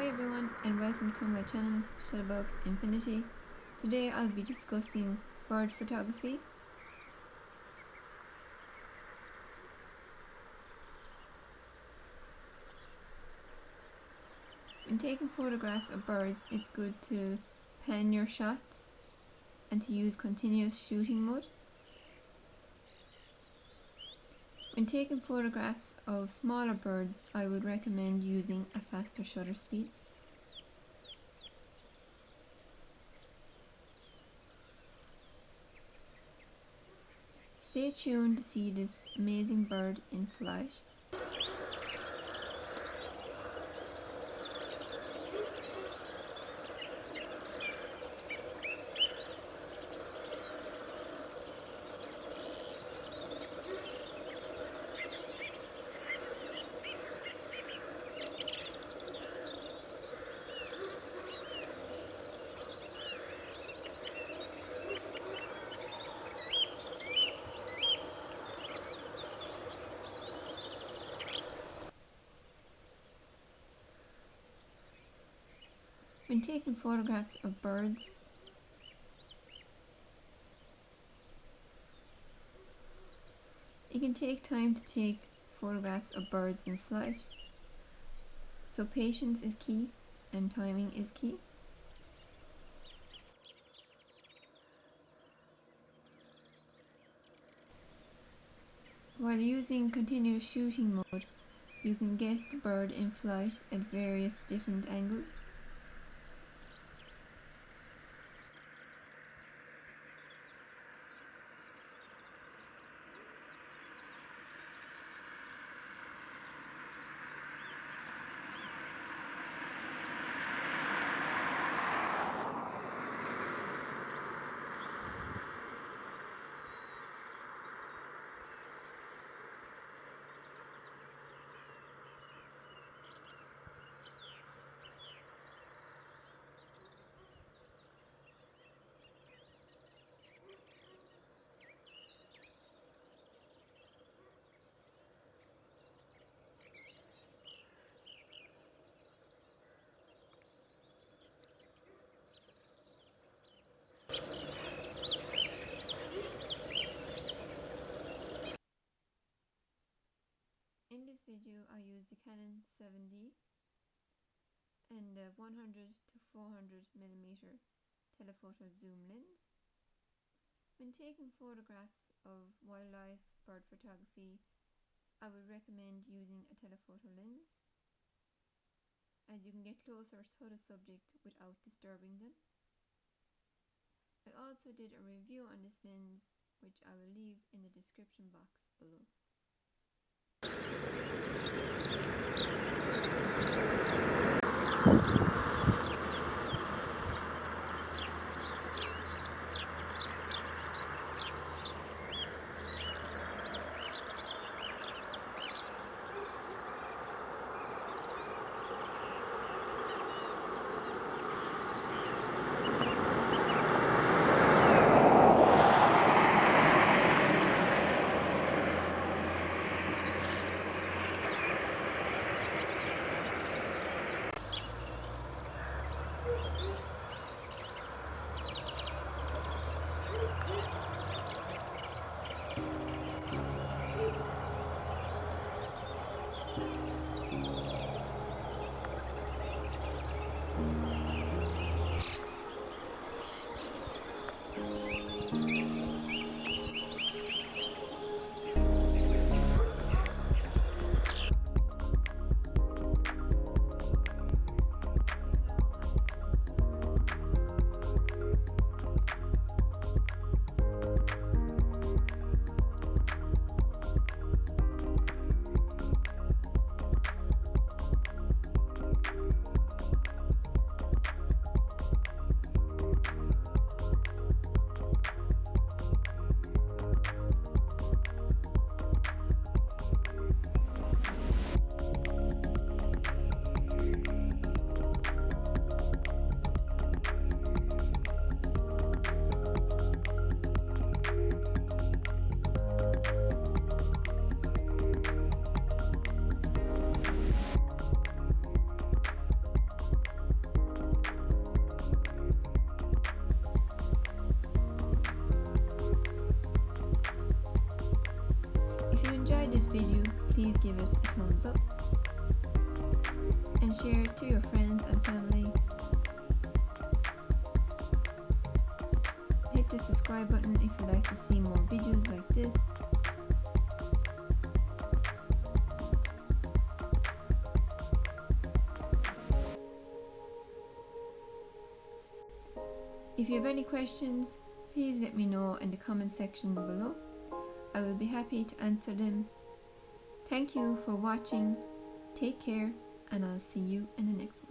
Hi everyone and welcome to my channel ShutterBug Infinity. Today I'll be discussing bird photography. When taking photographs of birds, it's good to pan your shots and to use continuous shooting mode. When taking photographs of smaller birds, I would recommend using a faster shutter speed. Stay tuned to see this amazing bird in flight. When taking photographs of birds, it can take time to take photographs of birds in flight, so patience is key and timing is key. While using continuous shooting mode, you can get the bird in flight at various different angles. In this video I used the Canon 7D and a 100 to 400mm telephoto zoom lens. When taking photographs of wildlife bird photography, I would recommend using a telephoto lens, as you can get closer to the subject without disturbing them. I also did a review on this lens, which I will leave in the description box below. thumbs up and share it to your friends and family. Hit the subscribe button if you'd like to see more videos like this. If you have any questions, please let me know in the comment section below. I will be happy to answer them. Thank you for watching. Take care, and I'll see you in the next one.